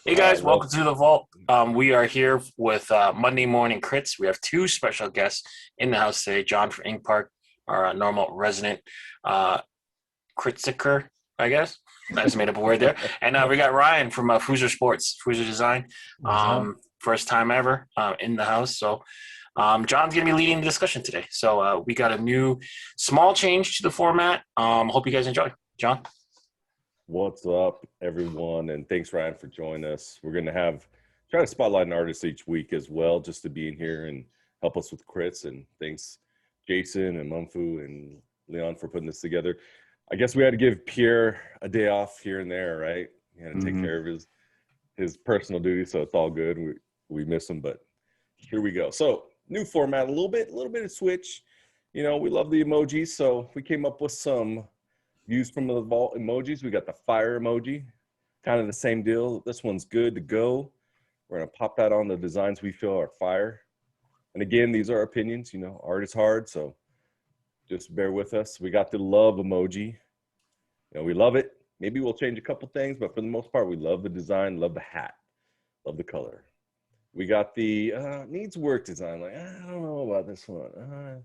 Hey All right, guys, well, welcome to the Vault. We are here with Monday Morning Crits. We have two special guests in the house today. Jon from InkPark, our normal resident uh, criticer, I guess. I just made up a word there. And we got Ryan from Fooser Sports, Fooser Design. What's up? First time ever in the house. So Jon's going to be leading the discussion today. So we got a new small change to the format. Hope you guys enjoy. Jon? what's up, everyone? And thanks, Ryan, for joining us. We're going to try to spotlight an artist each week as well, just to be in here and help us with crits. And thanks, Jason and Mumfu and Leon for putting this together. I guess we had to give Pierre a day off here and there, right? He had to take care of his personal duties, so it's all good. We miss him, but here we go. So new format, a little bit of switch. You know, we love the emojis, so we came up with some views from the vault emojis. We got the fire emoji, kind of the same deal. This one's good to go. We're gonna pop that on the designs we feel are fire. And again, these are opinions. You know, art is hard, so just bear with us. We got the love emoji. You know, we love it. Maybe we'll change a couple things, but for the most part, we love the design, love the hat, love the color. We got the needs work design. Like, I don't know about this one.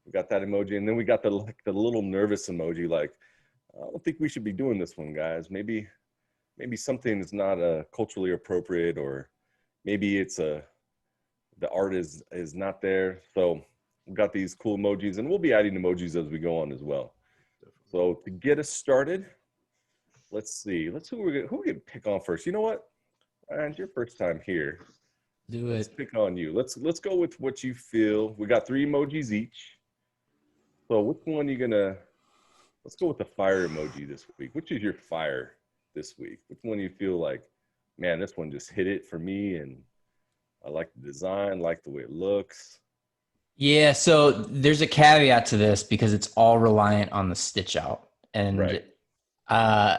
We got that emoji, and then we got the little nervous emoji. Like, I don't think we should be doing this one, guys. Maybe something is not culturally appropriate, or maybe it's the art is not there. So we got these cool emojis, and we'll be adding emojis as we go on as well. So to get us started, let's see. Who we gonna pick on first? You know what? Ryan, it's your first time here. Do Let's it. pick on you. Let's go with what you feel. We got 3 emojis each. So which one you gonna? Let's go with the fire emoji this week. Which is your fire this week? Which one you feel like, man, this one just hit it for me, and I like the design, like the way it looks. Yeah, so there's a caveat to this because it's all reliant on the stitch out. And Right. uh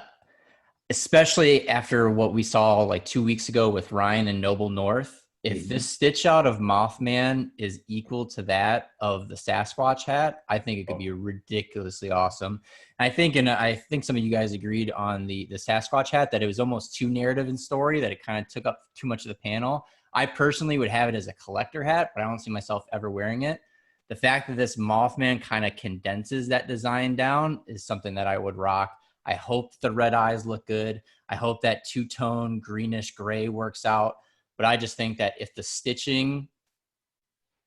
especially after what we saw like 2 weeks ago with Ryan and Noble North, if this stitch out of Mothman is equal to that of the Sasquatch hat, I think it could be ridiculously awesome. And I think some of you guys agreed on the Sasquatch hat that it was almost too narrative in story, that it kind of took up too much of the panel. I personally would have it as a collector hat, but I don't see myself ever wearing it. The fact that this Mothman kind of condenses that design down is something that I would rock. I hope the red eyes look good. I hope that two-tone greenish gray works out. But I just think that if the stitching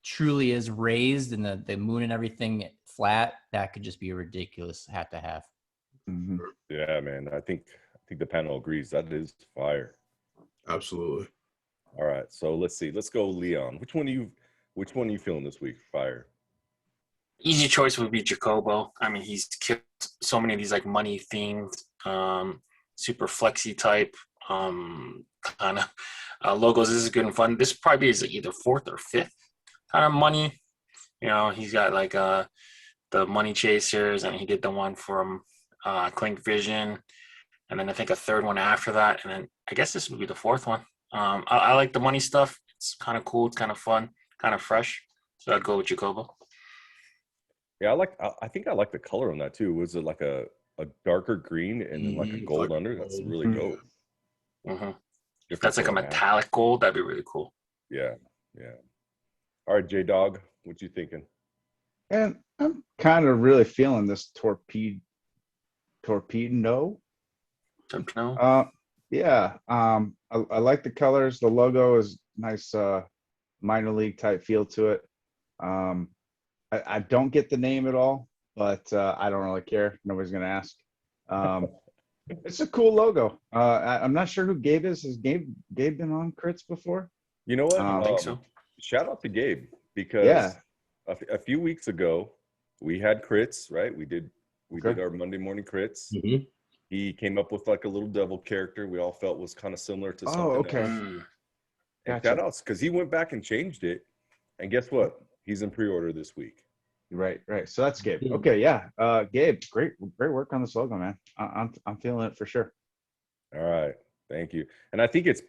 truly is raised and the moon and everything flat, that could just be a ridiculous hat to have. Yeah, man. I think the panel agrees. That is fire. Absolutely. All right. So let's see. Let's go, Leon. Which one are you feeling this week? Fire. Easy choice would be Jacobo. I mean, he's killed so many of these like money themed, super flexy type kind of logos. This is good and fun. This probably is either 4th or 5th kind of money. You know, he's got like the Money Chasers, and he did the one from Clink Vision, and then I think a 3rd one after that, and then I guess this would be the 4th one. I like the money stuff. It's kind of cool. It's kind of fun, kind of fresh. So I'd go with Jacobo. Yeah, I think I like the color on that too. Was it like a darker green and then like a gold like under? That's gold. really dope. Mm-hmm. If Different that's like a format. metallic gold, that'd be really cool. Yeah. All right, J Dog, what you thinking? And I'm kind of really feeling this torpedo. No? Yeah. I like the colors. The logo is nice, minor league type feel to it. I don't get the name at all, but I don't really care. Nobody's gonna ask. It's a cool logo. I'm not sure who Gabe is. Has Gabe been on crits before? You know what? I think so. Shout out to Gabe, because Yeah. a few weeks ago we had crits, right? We did Okay. our Monday morning crits. Mhm. He came up with like a little devil character we all felt was kind of similar to something okay. else. Mm. And Gotcha. shout outs, because he went back and changed it. And guess what? He's in pre-order this week. Right. So that's Gabe. Okay, yeah. Gabe, great work on this logo, man. I'm feeling it for sure. All right. Thank you. And I think it's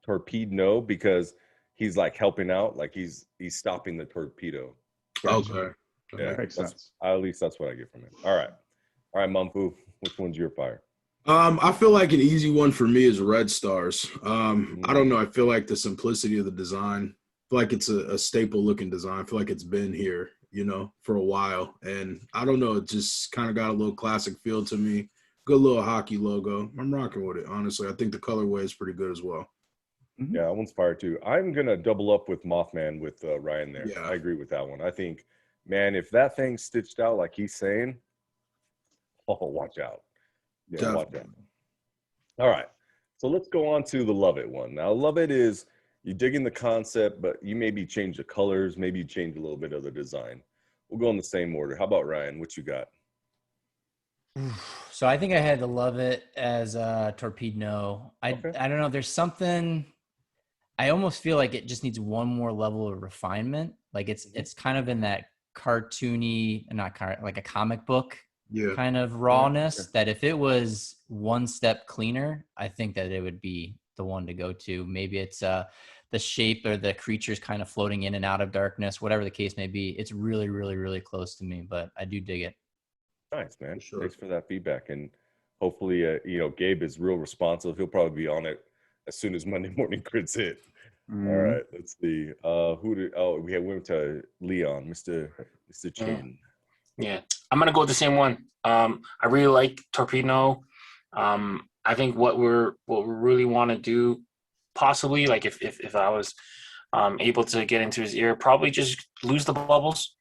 torpedo because he's like helping out, like he's stopping the torpedo. Gotcha. Okay. Yeah. Makes sense. At least that's what I get from it. All right, Mumfu, which one's your fire? I feel like an easy one for me is red stars. I don't know. Mm, I feel like the simplicity of the design. I feel like it's a staple looking design. I feel like it's been here, for a while. And I don't know. It just kind of got a little classic feel to me. Good little hockey logo. I'm rocking with it. Honestly, I think the colorway is pretty good as well. Mhm. yeah, that one's fire too. I'm gonna double up with Mothman with Ryan there. Yeah. I agree with that one. I think, man, if that thing's stitched out like he's saying, oh, watch out. Yeah. Watch Definitely. out. All right. So let's go on to the Love It one. Now, Love It is you dig in the concept, but you maybe change the colors, maybe you change a little bit of the design. We'll go in the same order. How about Ryan? What you got? So I think I had to love it as a torpedo. Okay. I don't know. There's something I almost feel like it just needs one more level of refinement. Like it's kind of in that cartoony, like a comic book Yeah. kind of rawness. That if it was one step cleaner, I think that it would be the one to go to. Maybe it's the shape or the creatures kind of floating in and out of darkness, whatever the case may be. It's really, really, really close to me, but I do dig it. Nice, man. Sure. Thanks for that feedback. And hopefully, Gabe is real responsive. He'll probably be on it as soon as Monday morning crits hit. All Mhm. right, let's see. We went to Leon, Mr. Chin. Yeah, I'm gonna go with the same one. I really like Torpedo. I think what we really want to do, possibly, like if I was able to get into his ear, probably just lose the bubbles,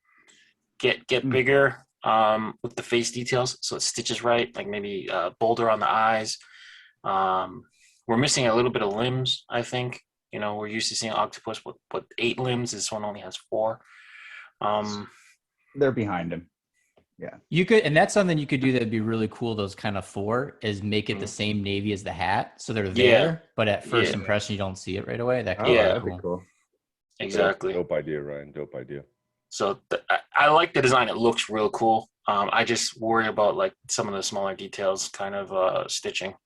get Mm. bigger with the face details, so it stitches right. Like maybe bolder on the eyes. Um, we're missing a little bit of limbs. I think we're used to seeing octopus with 8 limbs. This one only has 4. Um, They're behind him. You could, and that's something you could do that'd be really cool. Those kind of 4 is make it the Mhm. same navy as the hat, so they're Yeah, there, but at first yeah, impression you don't see it right away. That could be Oh, really yeah, that'd be cool. cool. exactly. Dope idea, Ryan. Dope idea. So I like the design. It looks real cool. I just worry about like some of the smaller details, kind of stitching.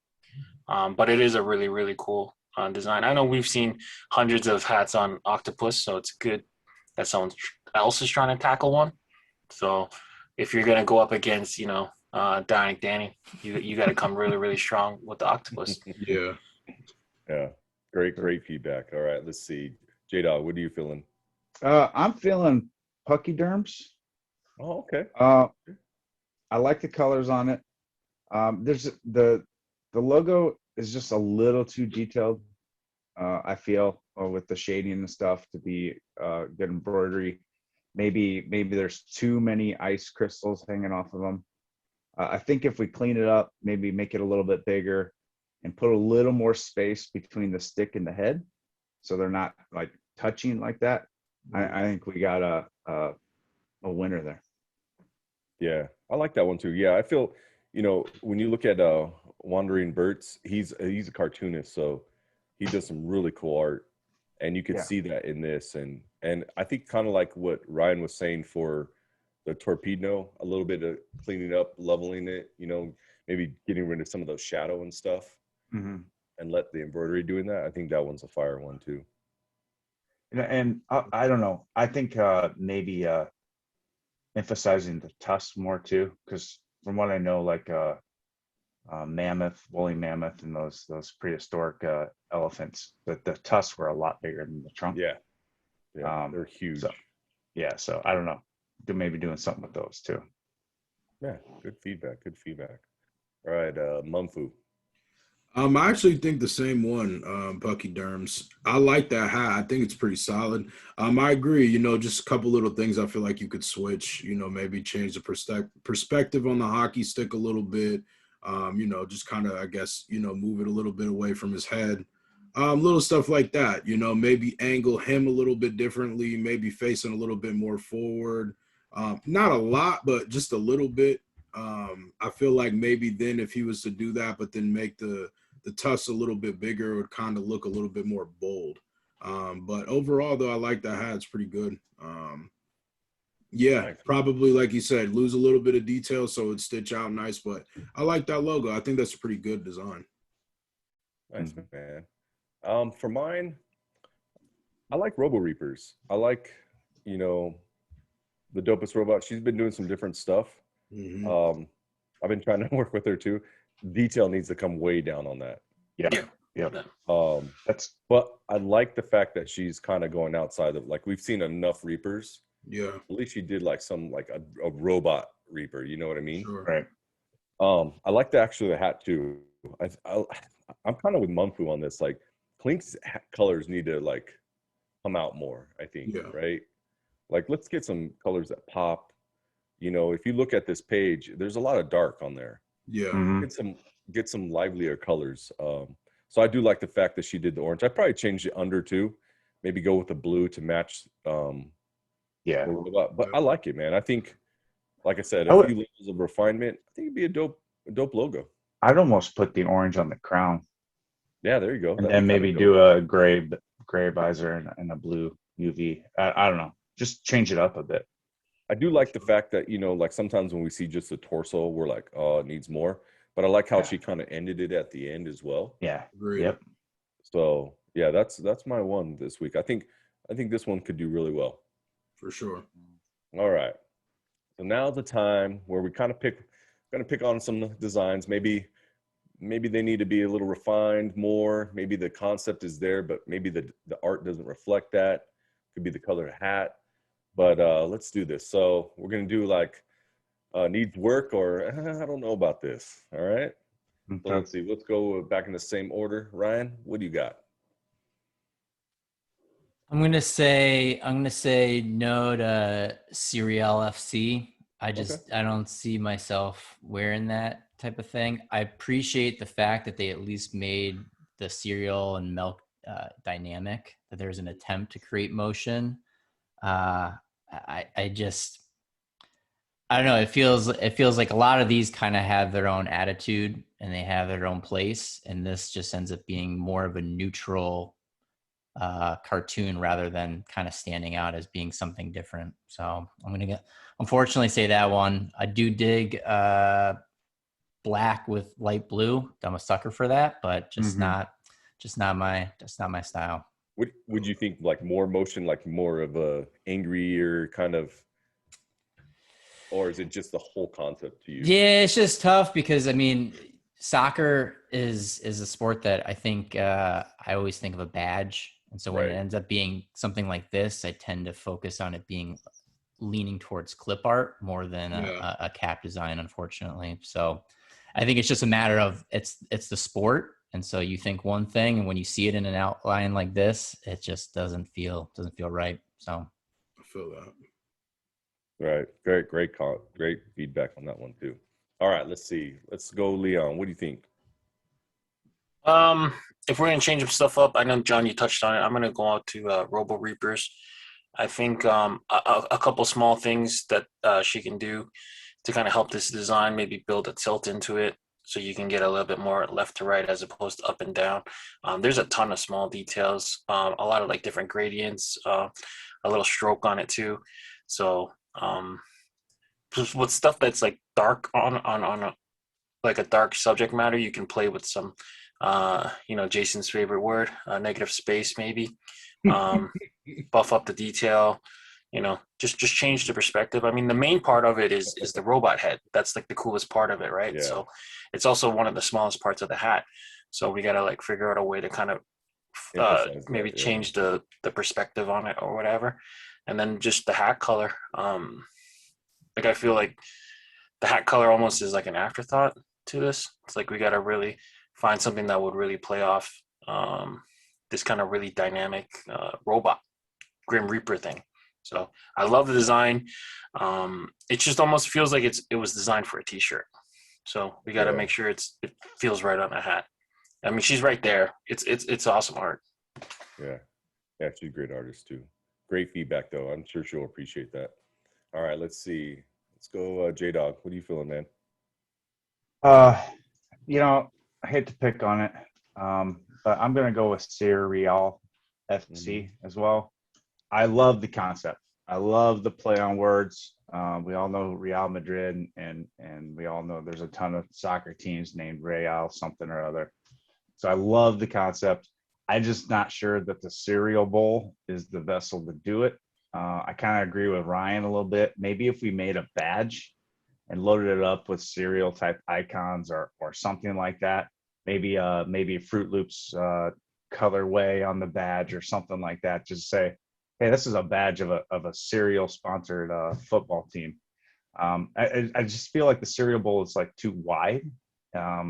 But it is a really, really cool design. I know we've seen hundreds of hats on octopus, so it's good that someone else is trying to tackle one. So if you're gonna go up against, Donic Danny, you got to come really, really strong with the octopus. Yeah. Yeah. Great feedback. All right, let's see. J-Dog, what are you feeling? I'm feeling Puckyderms. Oh, okay. I like the colors on it. There's the logo is just a little too detailed. I feel with the shading and stuff to be good embroidery. Maybe there's too many ice crystals hanging off of them. I think if we clean it up, maybe make it a little bit bigger and put a little more space between the stick and the head, so they're not like touching like that. I think we got a winner there. Yeah, I like that one too. Yeah, I feel, when you look at Wandering Birds, he's a cartoonist, so he does some really cool art, and you could Yeah. see that in this, and I think kind of like what Ryan was saying for the torpedo, a little bit of cleaning up, leveling it, maybe getting rid of some of those shadow and stuff, Mm-hmm. and let the embroidery doing that. I think that one's a fire one too. And I don't know. I think maybe emphasizing the tusks more too, because from what I know, like mammoth, woolly mammoth, and those prehistoric elephants, the tusks were a lot bigger than the trunk. Yeah, yeah, they're huge. So yeah, so I don't know. Maybe doing something with those too. Yeah, good feedback. Good feedback. All right, Mumfu. I actually think the same one, Bucky Derms. I like that hat. I think it's pretty solid. I agree. Just a couple little things I feel like you could switch. Maybe change the perspective on the hockey stick a little bit. Just kind of, I guess, move it a little bit away from his head. Little stuff like that. Maybe angle him a little bit differently. Maybe facing a little bit more forward. Not a lot, but just a little bit. I feel like maybe then if he was to do that, but then make the tusk a little bit bigger, it would kind of look a little bit more bold. But overall, though, I like that hat. It's pretty good. Yeah, Nice. probably like you said, lose a little bit of detail so it'd stitch out nice. But I like that logo. I think that's a pretty good design. Nice, man. For mine, I like Robo Reapers. I like, the dopest robot. She's been doing some different stuff. Mm-hmm. I've been trying to work with her too. detail needs to come way down on that. Yeah. Yeah. That's But I like the fact that she's kind of going outside of, like, we've seen enough Reapers. Yeah. At least she did like some like a robot Reaper. You know what I mean? Sure. right. I like the hat too. I'm kind of with Mumfu on this. Like, Clink's colors need to like come out more, I think. Yeah. Right? Like, let's get some colors that pop. You know, if you look at this page, there's a lot of dark on there. Yeah. Mhm. Get some livelier colors. So I do like the fact that she did the orange. I'd probably change the under too. Maybe go with the blue to match Yeah. the robot. But I like it, man. I think, like I said, I a would- few levels of refinement. I think it'd be a dope logo. I'd almost put the orange on the crown, Yeah, there you go. and That'd then be kinda maybe dope. do a gray visor and a blue UV. I don't know. Just change it up a bit. I do like the fact that, you know, like sometimes when we see just the torso, we're like, oh, it needs more. But I like how Yeah. she kind of ended it at the end as well. Yeah. Agreed. Yep. So yeah, that's my one this week. I think this one could do really well. For sure. All right. So now's the time where we kind of gonna pick on some designs. Maybe they need to be a little refined more. Maybe the concept is there, but maybe the art doesn't reflect that. Could be the color of hat. But let's do this. So we're gonna do like needs work, or I don't know about this. All right. So let's see. Let's go back in the same order. Ryan, what do you got? I'm gonna say no to Serial FC. I don't see myself wearing that type of thing. I appreciate the fact that they at least made the cereal and milk dynamic, that there's an attempt to create motion. I just, I don't know. It feels like a lot of these kind of have their own attitude and they have their own place, and this just ends up being more of a neutral cartoon rather than kind of standing out as being something different. So I'm gonna unfortunately say that one. I do dig black with light blue. I'm a sucker for that, but just not my style. Would you think like more motion, like more of a angrier kind of, or is it just the whole concept to you? Yeah, it's just tough because I mean, soccer is a sport that I think I always think of a badge, and so when it ends up being something like this, I tend to focus on it being leaning towards clip art more than a cap design, unfortunately. So I think it's just a matter of it's the sport, and so you think one thing, and when you see it in an outline like this, it just doesn't feel right. So I feel that. Right. Great feedback on that one too. All right, let's see. Let's go, Leon. What do you think? If we're gonna change some stuff up, I know John, you touched on it. I'm gonna go out to Robo Reapers. I think a couple small things that she can do to kind of help this design, maybe build a tilt into it so you can get a little bit more left to right as opposed to up and down. There's a ton of small details, a lot of like different gradients, a little stroke on it too. So just with stuff that's like dark on a, like a dark subject matter, you can play with some Jason's favorite word, negative space maybe. Buff up the detail, just change the perspective. I mean, the main part of it is the robot head. That's like the coolest part of it, right? Yeah. So it's also one of the smallest parts of the hat. So we got to like figure out a way to kind of maybe change the perspective on it or whatever. And then just the hat color. Like I feel like the hat color almost is like an afterthought to this. It's like we got to really find something that would really play off this kind of really dynamic robot Grim Reaper thing. So I love the design. It just almost feels like it was designed for a t-shirt. So we got to make sure it feels right on a hat. I mean, she's right there. It's awesome art. Yeah, she's a great artist too. Great feedback though. I'm sure she'll appreciate that. All right, let's see. Let's go, J-Dog. What are you feeling, man? I hate to pick on it, but I'm gonna go with Serial FC as well. I love the concept. I love the play on words. We all know Real Madrid, and we all know there's a ton of soccer teams named Real something or other. So I love the concept. I'm just not sure that the cereal bowl is the vessel to do it. I kind of agree with Ryan a little bit. Maybe if we made a badge and loaded it up with cereal type icons or something like that. Maybe maybe Fruit Loops colorway on the badge or something like that. Just say, hey, this is a badge of a cereal sponsored football team. I just feel like the cereal bowl is like too wide. I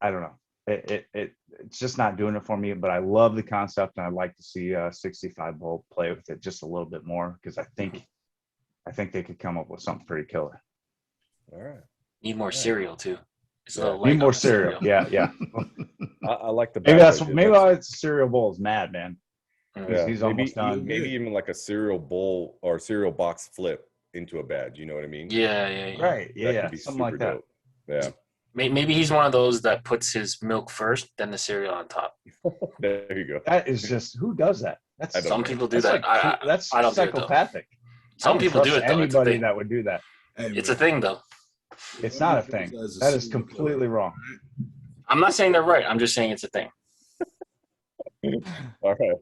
don't know. It's just not doing it for me. But I love the concept, and I'd like to see 65 Bowl play with it just a little bit more, because I think they could come up with something pretty killer. All right. Need more cereal too. It's a Yeah. little Need light more on the cereal. Yeah. I like the Maybe badge that's idea. maybe why it's cereal bowl is mad, man. Mm. He's almost done. Maybe even like a cereal bowl or cereal box flip into a badge. You know what I mean? Yeah. Right. That Yeah. could be Something super like that. dope. Yeah. Maybe he's one of those that puts his milk first, then the cereal on top. There you go. That is just, who does that? I don't Some know. people do That's that. like that's I don't do it though. psychopathic. Some I don't people do trust it though. It's a anybody thing. that would do that. Hey, It's a man, thing though. It's not a thing. That is completely wrong. I'm not saying they're right. I'm just saying it's a thing. All right.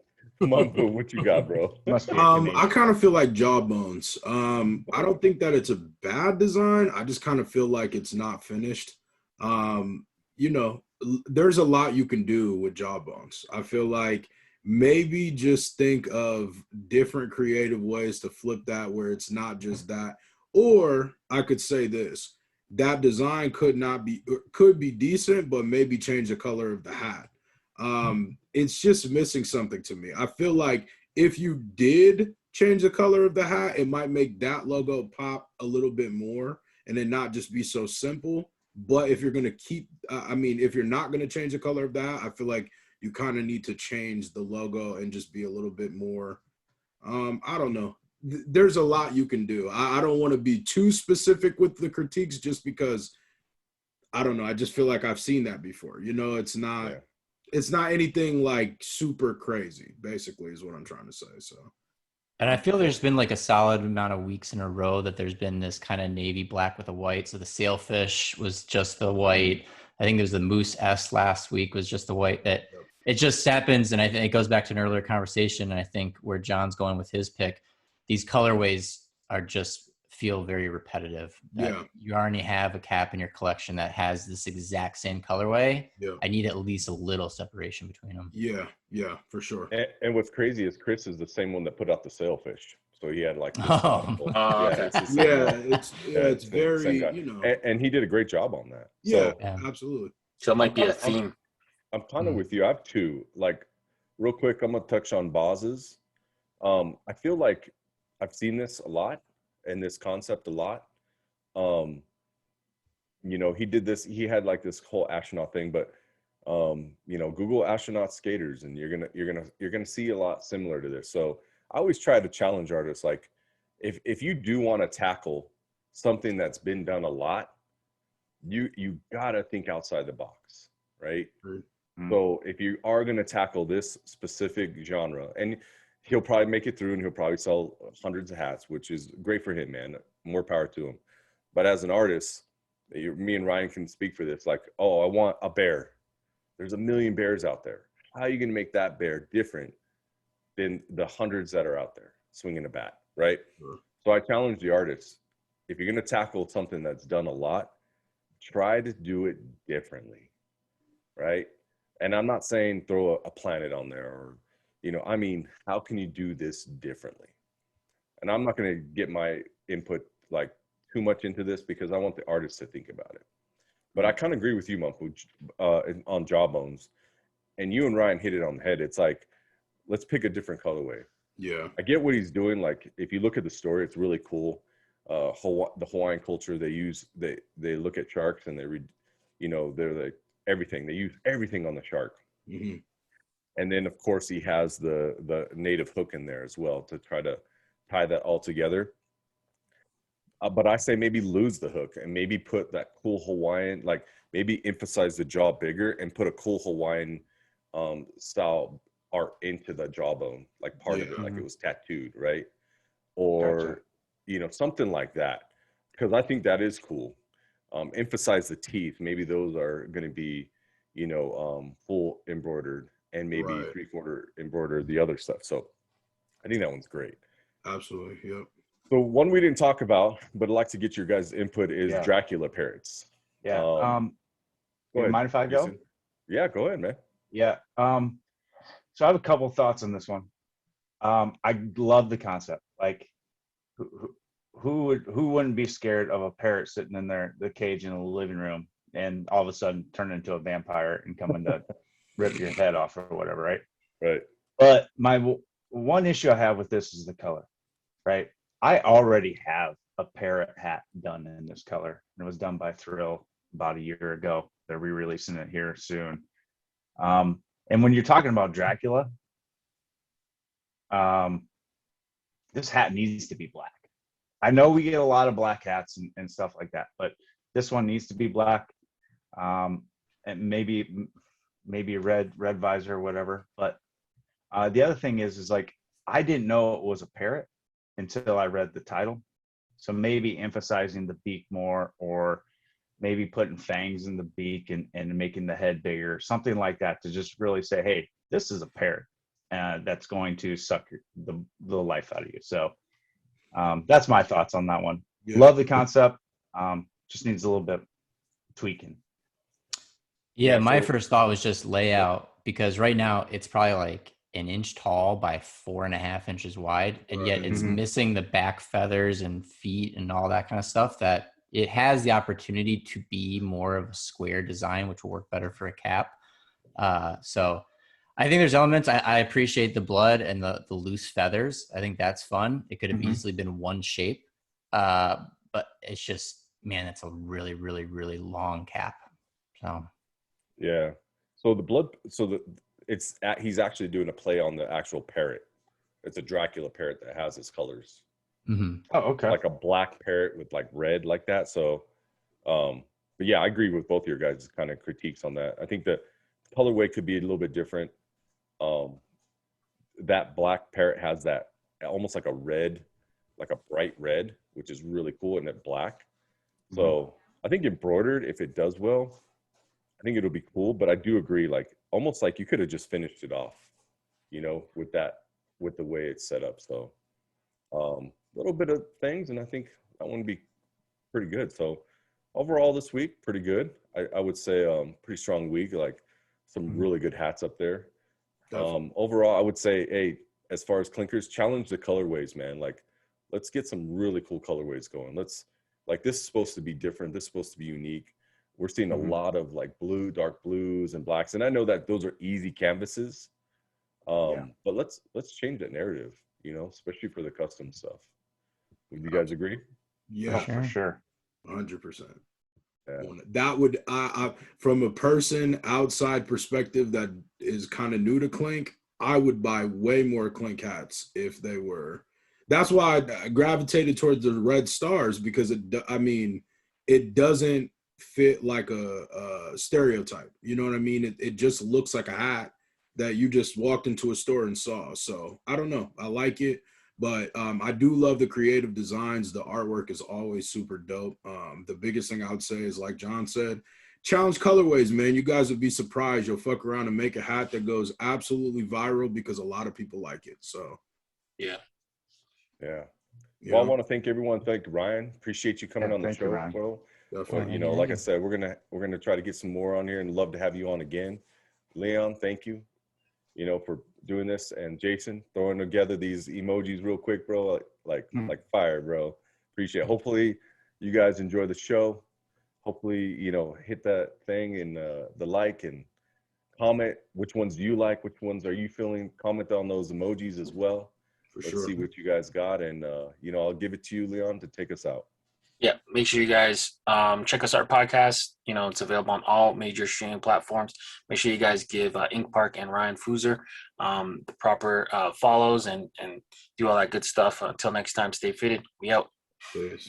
Monfu, what you got, bro? Must be a I Canadian. kind of feel like Jawbones. I don't think that it's a bad design. I just kind of feel like it's not finished. You know, there's a lot you can do with Jawbones. I feel like maybe just think of different creative ways to flip that where it's not just that. Or I could say this: that design could be decent, but maybe change the color of the hat. It's just missing something to me. I feel like if you did change the color of the hat, it might make that logo pop a little bit more and then not just be so simple. But if you're going to if you're not going to change the color of the hat, I feel like you kind of need to change the logo and just be a little bit more, I don't know. There's a lot you can do. I don't want to be too specific with the critiques just because, I don't know. I just feel like I've seen that before. You know, it's not. Yeah. It's not anything like super crazy, basically, is what I'm trying to say. So, And I feel there's been like a solid amount of weeks in a row that there's been this kind of navy black with a white. So the sailfish was just the white. I think there was the Moose S last week was just the white. That it just happens, and I think it goes back to an earlier conversation. And I think where John's going with his pick, these colorways are just feel very repetitive. Yeah. You already have a cap in your collection that has this exact same colorway. yeah, I need at least a little separation between them. yeah, for sure. And what's crazy is Chris is the same one that put out the sailfish. So he had like this Oh. Okay. it's the same Yeah, one. it's same very, guy. you know. And he did a great job on that. Yeah, So Yeah. absolutely. So it might be a theme. I'm kind of with you. I have two. Like, real quick, I'm gonna touch on Boz's. I feel like I've seen this a lot and this concept a lot. You know, he did this. He had like this whole astronaut thing, but you know, Google astronaut skaters, and you're gonna see a lot similar to this. So I always try to challenge artists. Like, if you do want to tackle something that's been done a lot, you gotta think outside the box, right? Mm. So if you are going to tackle this specific genre, and he'll probably make it through and he'll probably sell hundreds of hats, which is great for him, man. More power to him. But as an artist, me and Ryan can speak for this. Like, oh, I want a bear. There's a million bears out there. How are you going to make that bear different than the hundreds that are out there swinging a bat, right? Sure. So I challenge the artists. If you're going to tackle something that's done a lot, try to do it differently, right? And I'm not saying throw a planet on there or, you know, I mean, how can you do this differently? And I'm not going to get my input like too much into this because I want the artist to think about it. But I kind of agree with you, Mumpu, on Jawbones. And you and Ryan hit it on the head. It's like, let's pick a different colorway. Yeah. I get what he's doing. Like, if you look at the story, it's really cool. The Hawaiian culture, they look at sharks and they read, you know, they're like everything. They use everything on the shark. Mm-hmm. And then, of course, he has the native hook in there as well to try to tie that all together. But I say maybe lose the hook and maybe put that cool Hawaiian, like maybe emphasize the jaw bigger and put a cool Hawaiian style art into the jawbone, like part of it, like it was tattooed, right? Or, Gotcha. you know, something like that. Because I think that is cool. Emphasize the teeth. Maybe those are going to be, you know, full embroidered and maybe Right. 3/4 embroidered the other stuff. So I think that one's great. Absolutely. Yep. So one we didn't talk about, but I'd like to get your guys' input is Yeah. Dracula parrots. Yeah. Go You ahead, mind if I go? Jason. Yeah, go ahead, man. Yeah. So I have a couple thoughts on this one. I love the concept. Like, who wouldn't be scared of a parrot sitting in the cage in the living room and all of a sudden turn into a vampire and coming to rip your head off or whatever, right? Right. But one issue I have with this is the color, right? I already have a parrot hat done in this color, and it was done by Thrill about a year ago. They're re-releasing it here soon. And when you're talking about Dracula, this hat needs to be black. I know we get a lot of black hats and stuff like that, but this one needs to be black. And maybe a red visor or whatever. But the other thing is like, I didn't know it was a parrot until I read the title. So maybe emphasizing the beak more, or maybe putting fangs in the beak and making the head bigger, something like that, to just really say, hey, this is a parrot that's going to suck the life out of you. So that's my thoughts on that one. Yeah. Love the concept. Just needs a little bit tweaking. Yeah, my so- first thought was just layout, because right now it's probably like an inch tall by 4.5 inches wide, and yet it's Mhm. missing the back feathers and feet and all that kind of stuff, that it has the opportunity to be more of a square design, which will work better for a cap. So I think there's elements. I appreciate the blood and the loose feathers. I think that's fun. It could have Mhm. easily been one shape, but it's just, man, it's a really, really, really long cap. So Yeah. So the blood. So he's actually doing a play on the actual parrot. It's a Dracula parrot that has its colors, mhm. Oh, okay. like a black parrot with like red, like that. So, but yeah, I agree with both of your guys' kind of critiques on that. I think the colorway could be a little bit different. That black parrot has that almost like a red, like a bright red, which is really cool, and that black. So I think embroidered, if it does well, I think it'll be cool. But I do agree, like almost like you could have just finished it off, with the way it's set up. So a little bit of things, and I think that one would be pretty good. So overall this week, pretty good. I would say pretty strong week, like some really good hats up there. Definitely. Overall, I would say, hey, as far as clinkers, challenge the colorways, man. Like, let's get some really cool colorways going. This is supposed to be different. This is supposed to be unique. We're seeing a lot of like dark blues and blacks, and I know that those are easy canvases. But let's change that narrative, especially for the custom stuff. Would you guys agree? Yeah, For sure. 100%. Yeah. That would, I from a person outside perspective that is kind of new to Clink, I would buy way more Clink hats if they were. That's why I gravitated towards the red stars, because it doesn't fit like a stereotype. You know what I mean? It just looks like a hat that you just walked into a store and saw. So I don't know. I like it. But I do love the creative designs. The artwork is always super dope. The biggest thing I would say is, like Jon said, challenge colorways, man. You guys would be surprised. You'll fuck around and make a hat that goes absolutely viral because a lot of people like it. So, Yeah. Well, I want to thank everyone. Thank Ryan. Appreciate you coming on the thank you, show, Ryan. bro. definitely. Like I said, we're gonna try to get some more on here, and love to have you on again. Leon, thank you. For doing this, and Jason throwing together these emojis real quick, bro, like fire, bro. Appreciate it. Hopefully you guys enjoy the show. Hopefully, hit that thing and the like, and comment which ones do you like, which ones are you feeling. Comment on those emojis as well. Let's see what you guys got, and I'll give it to you, Leon, to take us out. Yeah, make sure you guys check us our podcast. It's available on all major streaming platforms. Make sure you guys give InkPark and Ryan Fooser the proper follows and do all that good stuff. Until next time, stay fitted. We out. Yes.